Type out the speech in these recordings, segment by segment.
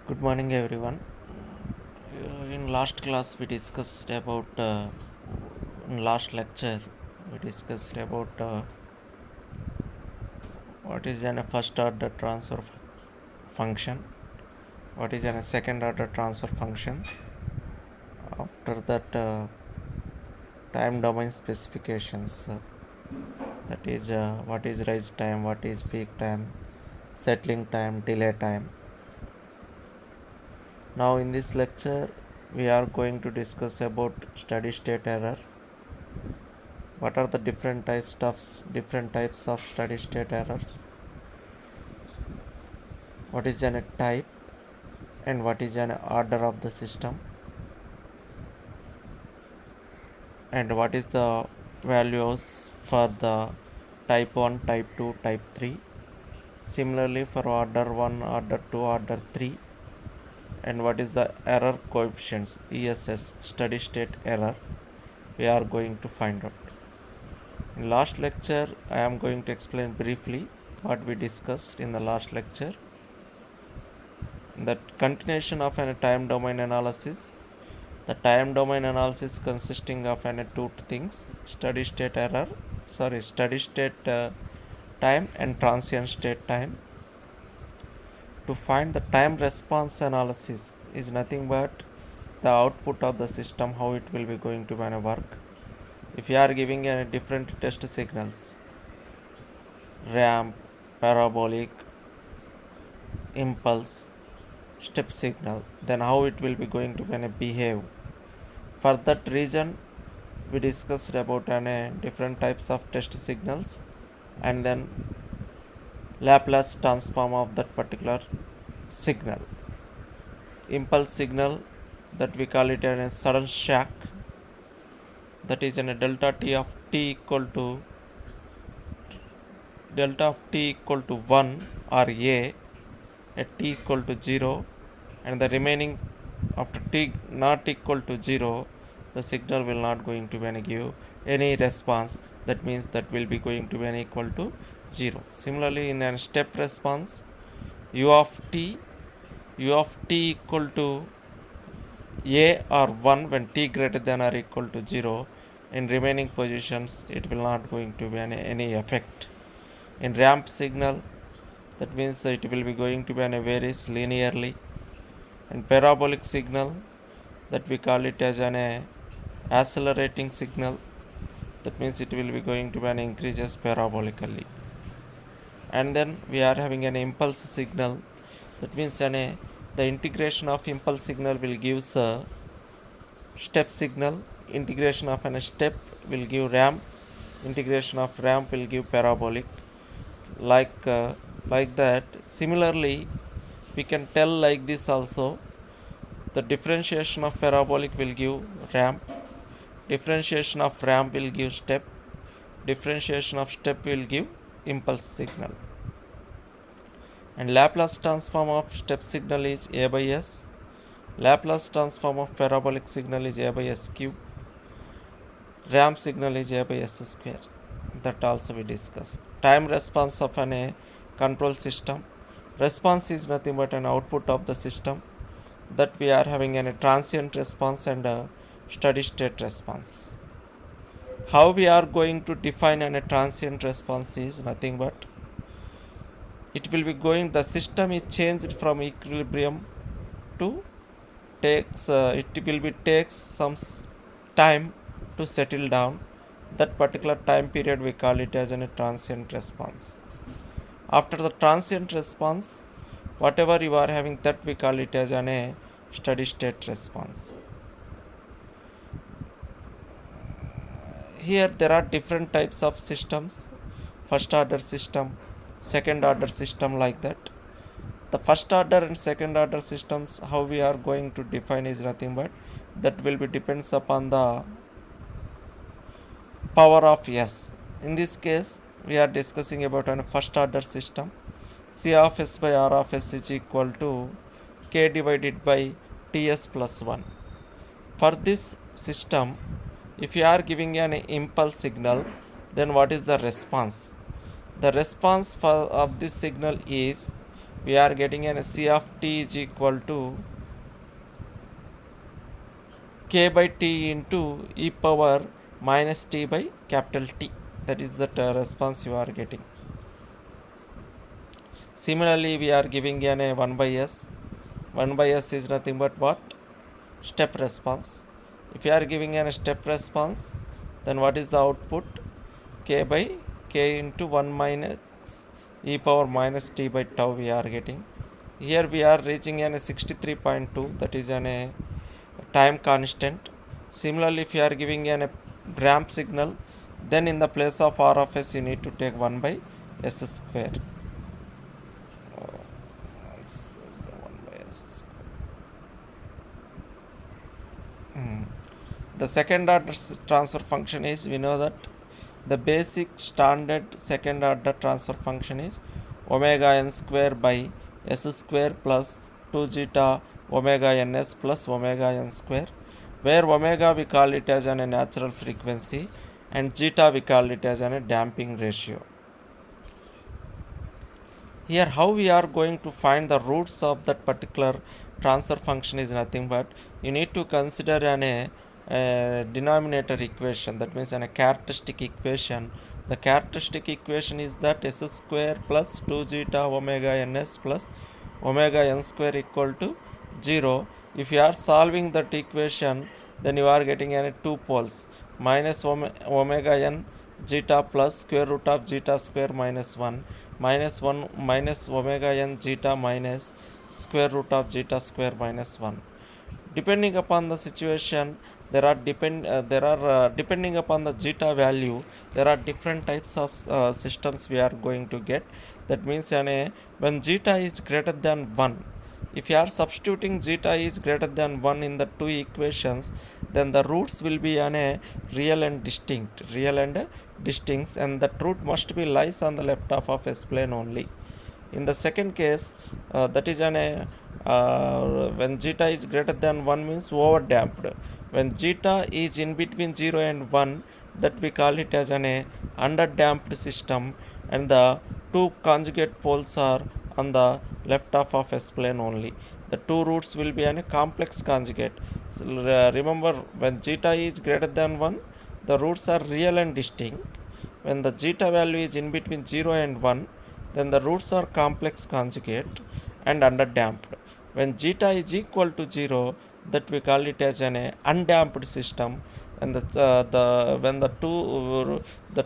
Good morning, everyone. In last class, we discussed about in last lecture we discussed about what is a first order transfer function, what is a second order transfer function. After that, time domain specifications. That is what is rise time, what is peak time, settling time, delay time. Now, in this lecture, we are going to discuss about steady state error. What are the different types of steady state errors? What is an type and what is an order of the system, and what is the values for the type 1, type 2, type 3? Similarly for order 1, order 2, order 3, and what is the error coefficients, ESS, steady state error, we are going to find out. In last lecture, I am going to explain briefly what we discussed in the last lecture. The continuation of a time domain analysis. The time domain analysis consisting of two things: steady state time and transient state time. To find the time response analysis is nothing but the output of the system, how it will be going to work. If you are giving different test signals, ramp, parabolic, impulse, step signal, then how it will be going to behave. For that reason, we discussed about different types of test signals and then Laplace transform of that particular signal. Impulse signal, that we call it a sudden shock, that is in a delta t equal to 1 or a at t equal to 0, and the remaining after t not equal to 0, the signal will not going to give any response. That means that will be going to be equal to 0. Similarly, in a step response, u of t equal to a or 1 when t greater than or equal to 0. In remaining positions, it will not going to be any effect. In ramp signal, that means it will be going to be varies linearly. And parabolic signal, that we call it as an accelerating signal, that means it will be going to be increases parabolically. And then we are having an impulse signal, that means the integration of impulse signal will give a step signal, integration of a step will give ramp, integration of ramp will give parabolic, like that. Similarly, we can tell like this also: the differentiation of parabolic will give ramp, differentiation of ramp will give step, differentiation of step will give impulse signal. And Laplace transform of step signal is a by s, Laplace transform of parabolic signal is a by s cube, ramp signal is a by s square. That also we discuss. Time response of a control system. Response is nothing but an output of the system, that we are having a transient response and a steady state response. How we are going to define a transient response is nothing but it will be going, the system is changed from equilibrium to it will be takes some time to settle down. That particular time period we call it as a transient response. After the transient response, whatever you are having, that we call it as a steady state response. Here there are different types of systems: first order system, second order system, like that. The first order and second order systems, how we are going to define is nothing but that will be depends upon the power of s. In this case, we are discussing about a first order system. C of s by r of s is equal to k divided by ts plus 1. For this system, if you are giving an impulse signal, then what is the response? The response of this signal is we are getting an C of t is equal to k by t into e power minus t by capital T. That is the response you are getting. Similarly, we are giving an a 1 by s. 1 by s is nothing but what? Step response. If you are giving an a step response, then what is the output? K by k into 1 minus e power minus t by tau we are getting. Here we are reaching an a 63.2, that is an a time constant. Similarly, if you are giving an a ramp signal, then in the place of r of s you need to take 1 by s square. 1 by s. The second order transfer function is, we know that the basic standard second order transfer function is omega n square by s square plus 2 zeta omega ns plus omega n square, where omega we call it as a natural frequency and zeta we call it as a damping ratio. Here how we are going to find the roots of that particular transfer function is nothing but you need to consider a denominator equation, that means a characteristic equation. The characteristic equation is that s square plus 2 zeta omega ns plus omega n square equal to 0. If you are solving that equation, then you are getting two poles, minus omega n zeta plus square root of zeta square minus 1 minus 1 minus omega n zeta minus square root of zeta square minus 1. Depending upon the situation, depending upon the zeta value, there are different types of systems we are going to get. That means when zeta is greater than 1, if you are substituting zeta is greater than 1 in the two equations, then the roots will be real and distinct, and that root must be lies on the left half of S plane only. In the second case, that is when zeta is greater than 1 means over damped. When zeta is in between 0 and 1, that we call it as under damped system, and the two conjugate poles are on the left half of S plane only. The two roots will be a complex conjugate. So, remember, when zeta is greater than 1, the roots are real and distinct. When the zeta value is in between 0 and 1, then the roots are complex conjugate and underdamped. When zeta is equal to 0, that we call it as an undamped system, and when the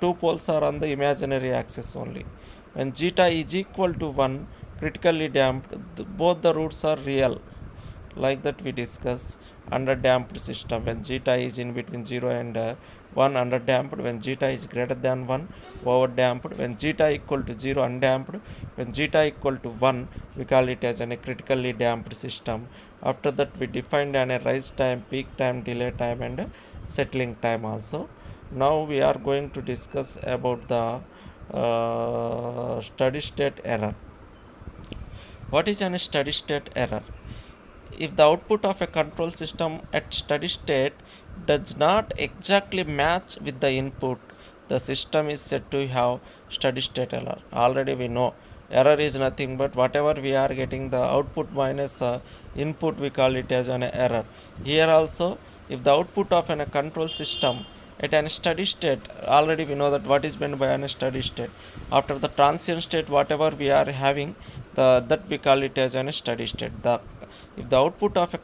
two poles are on the imaginary axis only. When zeta is equal to 1, critically damped, both the roots are real, like that we discuss under damped system. When zeta is in between 0 and 1, under damped. When zeta is greater than 1, over damped. When zeta equal to 0, undamped. When zeta equal to 1, we call it as a critically damped system. After that we defined a rise time, peak time, delay time, and settling time also. Now we are going to discuss about the steady state error. What is a steady state error? If the output of a control system at steady state does not exactly match with the input, the system is said to have steady state error. Already we know error is nothing but whatever we are getting the output minus input, we call it as an error. Here also, if the output of a control system at a steady state, already we know that what is meant by a steady state. After the transient state, whatever we are having, that we call it as a steady state. If the output of a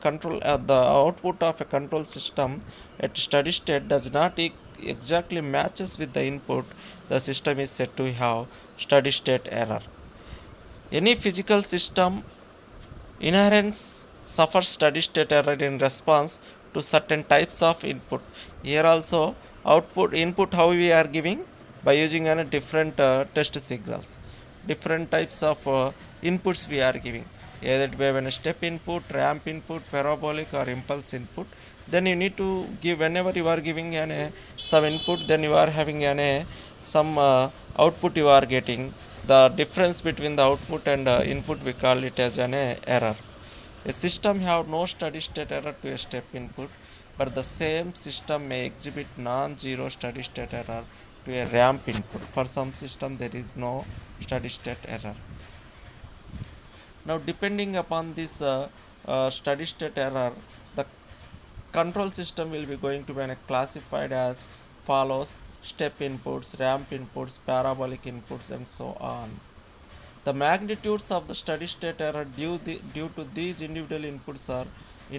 control system at steady state does not exactly matches with the input, the system is said to have steady state error. Any physical system inherents suffers steady state error in response to certain types of input. Here also, input how we are giving by using different test signals. Different types of inputs we are giving. Either we have a step input, ramp input, parabolic, or impulse input. Then you need to give, whenever you are giving some input, then you are having some output you are getting. The difference between the output and input, we call it as an error. A system have no steady state error to a step input, but the same system may exhibit non-zero steady state error to a ramp input. For some system there is no steady state error. Now depending upon this steady state error, the control system will be going to be classified as follows: step inputs, ramp inputs, parabolic inputs, and so on. The magnitudes of the steady state error due to these individual inputs are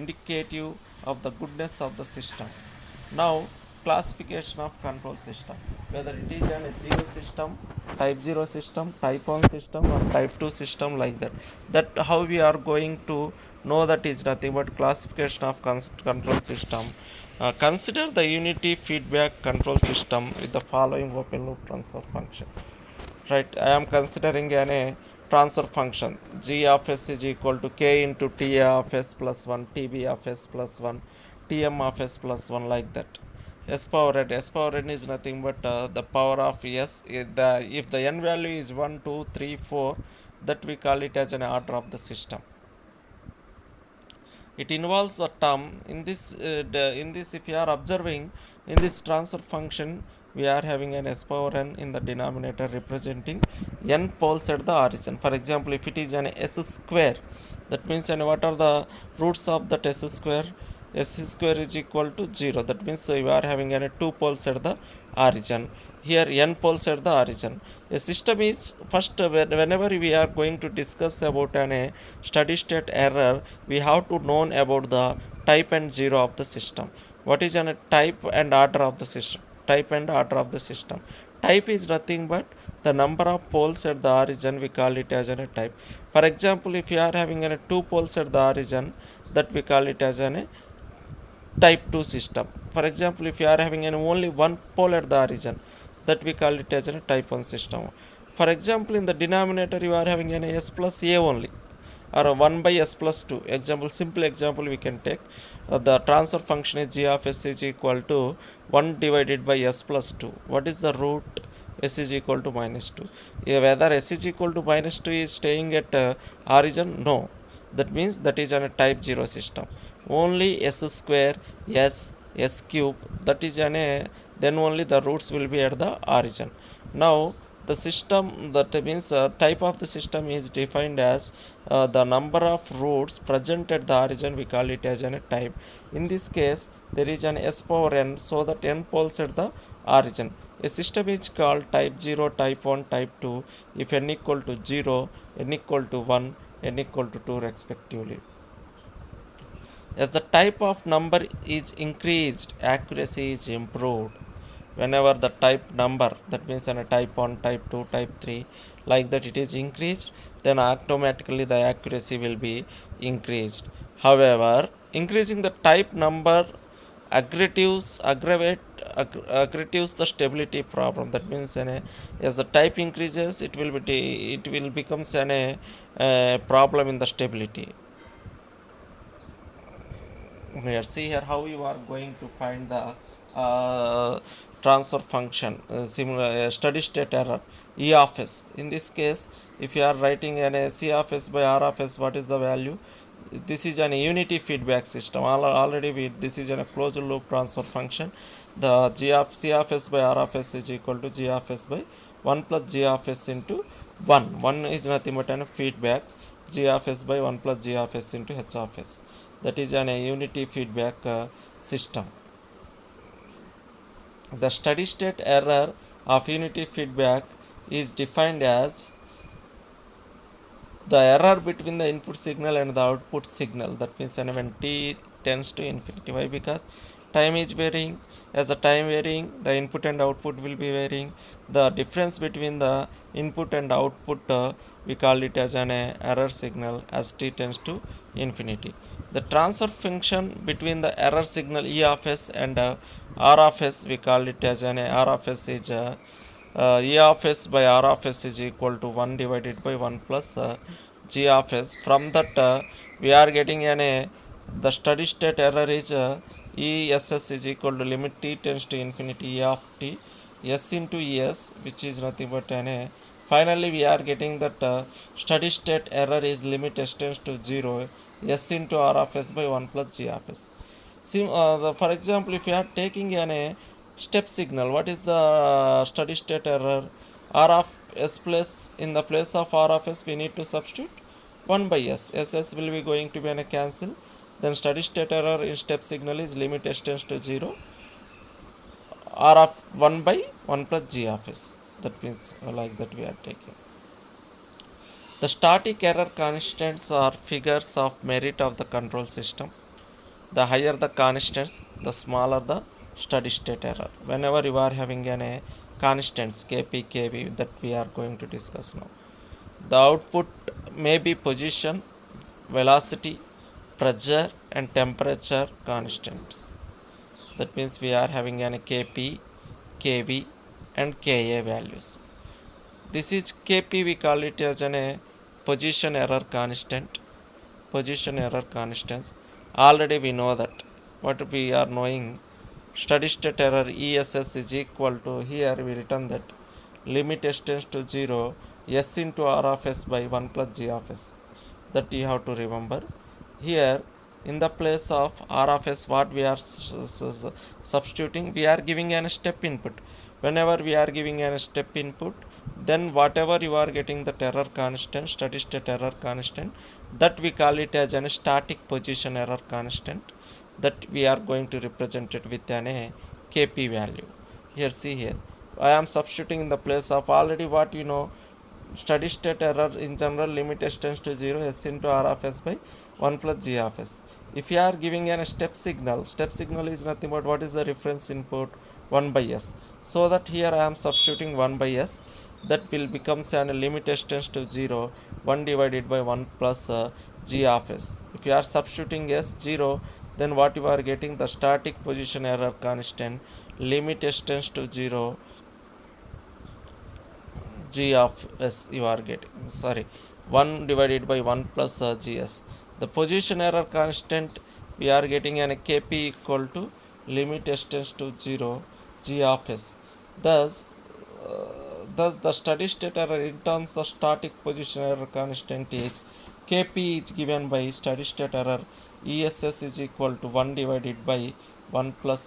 indicative of the goodness of the system. Now, classification of control system, whether it is an 0 system, type 0 system, type 1 system, or type 2 system, like that. That how we are going to know that is nothing but classification of control system. Consider the unity feedback control system with the following open loop transfer function. Right, I am considering a transfer function g of s is equal to k into t of s plus 1, tb of s plus 1, tm of s plus 1, like that. S power n is nothing but the power of s. If the n value is 1, 2, 3, 4, that we call it as an order of the system. It involves the term in this if you are observing in this transfer function, we are having an s power n in the denominator representing n poles at the origin. For example, if it is an s square, that means, and what are the roots of that s square? S square is equal to 0, that means you are having an 2 poles at the origin. Here n poles at the origin. A system is first, whenever we are going to discuss about a steady state error, we have to know about the type and zero of the system. What is a type and order of the system? Type and order of the system. Type is nothing but the number of poles at the origin, we call it as a type. For example, if you are having a 2 poles at the origin, that we call it as a type 2 system. For example, if you are having only one pole at the origin, that we call it as a type 1 system. For example, in the denominator you are having an s plus a only, or 1 by s plus 2. Example, simple example we can take. The transfer function is g of s is equal to 1 divided by s plus 2. What is the root? S is equal to minus 2. Whether s is equal to minus 2 is staying at origin? No. That means that is a type 0 system. Only s square, s cube, that is then only the roots will be at the origin. Now the system, that means type of the system is defined as the number of roots present at the origin, we call it as a type. In this case, there is an s power n, so that n poles at the origin. A system is called type 0, type 1, type 2 if n equal to 0, n equal to 1, n equal to 2 respectively. As the type of number is increased, accuracy is improved. Whenever the type number, that means a type 1, type 2, type 3, like that, it is increased, then automatically the accuracy will be increased. However, increasing the type number aggravates the stability problem. That means as the type increases, it will becomes a problem in the stability. Here, see here how you are going to find the transfer function, similar steady state error, e of s. In this case, if you are writing c of s by r of s, what is the value? This is an unity feedback system. Already this is a closed loop transfer function. The c of s by r of s is equal to g of s by 1 plus g of s into 1. 1 is nothing but a feedback, g of s by 1 plus g of s into h of s. That is a unity feedback system. The steady state error of unity feedback is defined as the error between the input signal and the output signal. That means when t tends to infinity. Why? Because time is varying. As the time varying, the input and output will be varying. The difference between the input and output, we call it as an error signal as t tends to infinity. The transfer function between the error signal e of s and r of s, we call it as an r of s is e of s by r of s is equal to 1 divided by 1 plus g of s. From that, we are getting the steady state error is ess is equal to limit t tends to infinity e of t s into es, which is nothing but finally we are getting that steady state error is limit s tends to 0, s into r of s by 1 plus g of s. For example, if you are taking a step signal, what is the steady state error? R of s plus, in the place of r of s we need to substitute 1 by s. S will be going to be a cancel. Then steady state error in step signal is limit s tends to 0 r of 1 by 1 plus g of s. That means like that we are taking. The static error constants are figures of merit of the control system. The higher the constants, the smaller the steady state error. Whenever you are having a constants kp, kv that we are going to discuss now, the output may be position, velocity, pressure and temperature constants. That means we are having an kp, kv and ka values. This is kp, we call it as a position error constant. Position error constants. Already we know that. What we are knowing, steady state error ESS is equal to, here we written that limit s tends to 0 s into r of s by 1 plus g of s. That you have to remember. Here in the place of r of s, what we are substituting, we are giving a step input. Whenever we are giving a step input, then whatever you are getting the error constant, steady state error constant, that we call it as a static position error constant, that we are going to represent it with an a kp value. Here see, here I am substituting in the place of already what you know, steady state error in general limit s tends to 0 s into r of s by 1 plus g of s. If you are giving a step signal is nothing but what is the reference input, 1 by s. So that here I am substituting 1 by s, that will become an limit s tends to 0 1 divided by 1 plus g of s. If you are substituting s 0, then what you are getting, the static position error constant limit s tends to 0 g of s you are getting, sorry, 1 divided by 1 plus gs. The position error constant we are getting an kp equal to limit s tends to 0 g of s. Thus the steady state error in terms the static position error constant is kp is given by steady state error ess is equal to 1 divided by 1 plus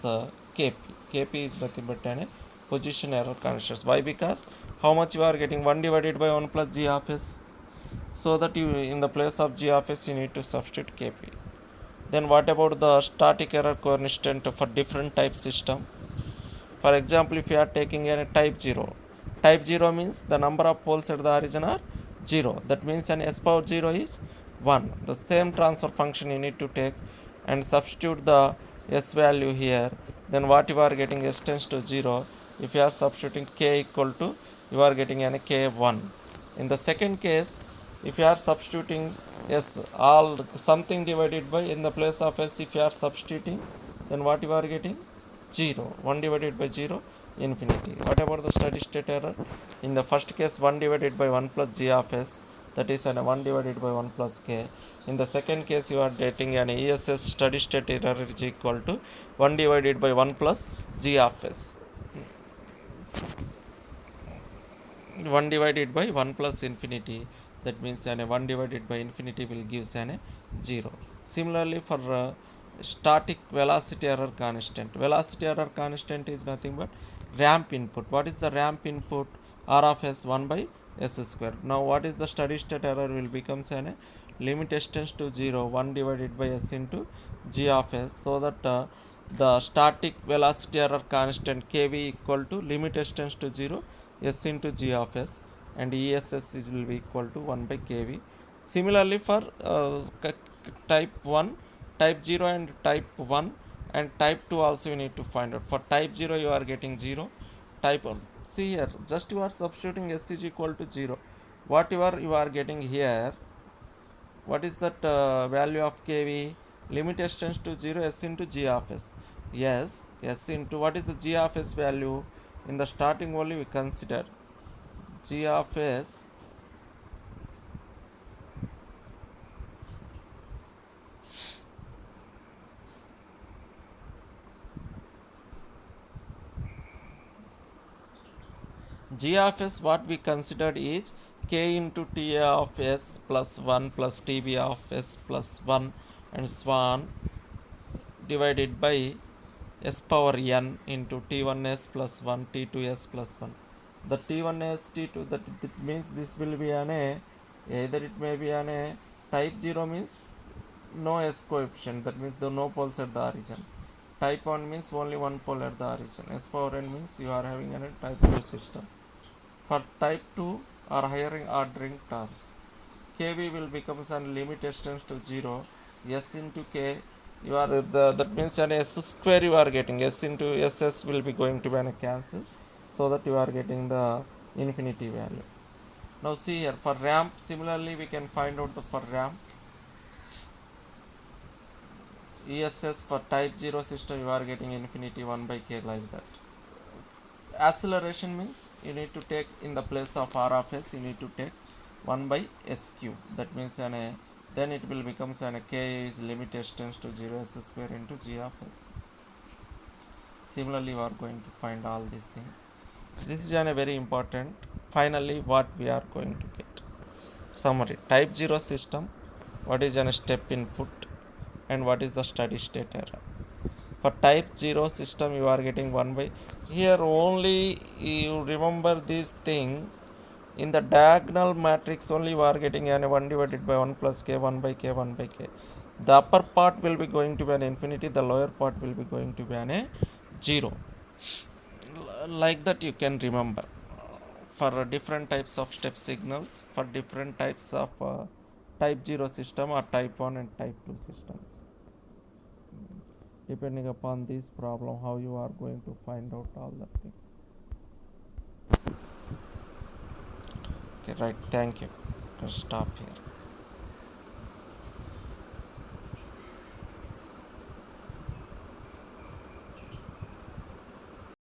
kp. Kp is nothing but an position error constant. Why? Because how much you are getting, 1 divided by 1 plus g of s. So that you in the place of g of s you need to substitute kp. Then what about the static error constant for different type system? For example, if you are taking a type 0, type 0 means the number of poles at the origin are 0. That means an s power 0 is 1. The same transfer function you need to take and substitute the s value here. Then what you are getting, s tends to 0. If you are substituting k equal to, you are getting an k1. In the second case, if you are substituting s all something divided by, in the place of s if you are substituting, then what you are getting, 0. 1 divided by 0, infinity. What about the steady state error? In the first case, 1 divided by 1 plus g of s, that is an 1 divided by 1 plus k. In the second case, you are getting an ESS steady state error is equal to 1 divided by 1 plus g of s. 1 divided by 1 plus infinity, that means an 1 divided by infinity will give an 0. Similarly for static velocity error constant, velocity error constant is nothing but ramp input. What is the ramp input? R of s 1 by s square. Now what is the steady state error will becomes an limit s tends to 0 1 divided by s into g of s. So that the static velocity error constant kv equal to limit s tends to 0 s into g of s, and ess will be equal to 1 by kv. Similarly for type 1, type 0 and type 1 and type 2 also you need to find out. For type 0 you are getting 0, type 1, see here just you are substituting s is equal to 0. Whatever you are getting here, what is that value of kv? Limit s tends to 0 s into g of s. Yes, s into what is the g of s value? In the starting only we consider g of s g of s what we considered is k into t of s plus 1 plus tb of s plus 1 and so on, divided by s power n into t1s plus 1 t2s plus 1. The t1s t2, that means this will be an a, either it may be an a Type 0 means no S coefficient, that means the no poles at the origin. Type 1 means only one pole at the origin. S power n means you are having a type 2 system. For type 2 or higher ordering terms, kv will become an limit extends to 0. S into k, you are that means an s square you are getting. S into ss will be going to be a cancel, so that you are getting the infinity value. Now see here, for ramp similarly we can find out the for ramp ESS for type 0 system you are getting infinity 1 by k like that. Acceleration means you need to take in the place of r of s, you need to take 1 by s cube. That means then it will become k is limit extends to 0 s square into g of s. Similarly, we are going to find all these things. This is a very important. Finally, what we are going to get. Summary. Type 0 system. What is a step input and what is the steady state error. For type 0 system, you are getting 1 by. Here only you remember this thing. In the diagonal matrix only you are getting an 1 divided by 1 plus k, 1 by k, 1 by k. The upper part will be going to be an infinity, the lower part will be going to be an 0. Like that you can remember. For different types of step signals, for different types of type 0 system or type 1 and type 2 systems. Depending upon this problem, how you are going to find out all the things. Okay, right, thank you. Stop here.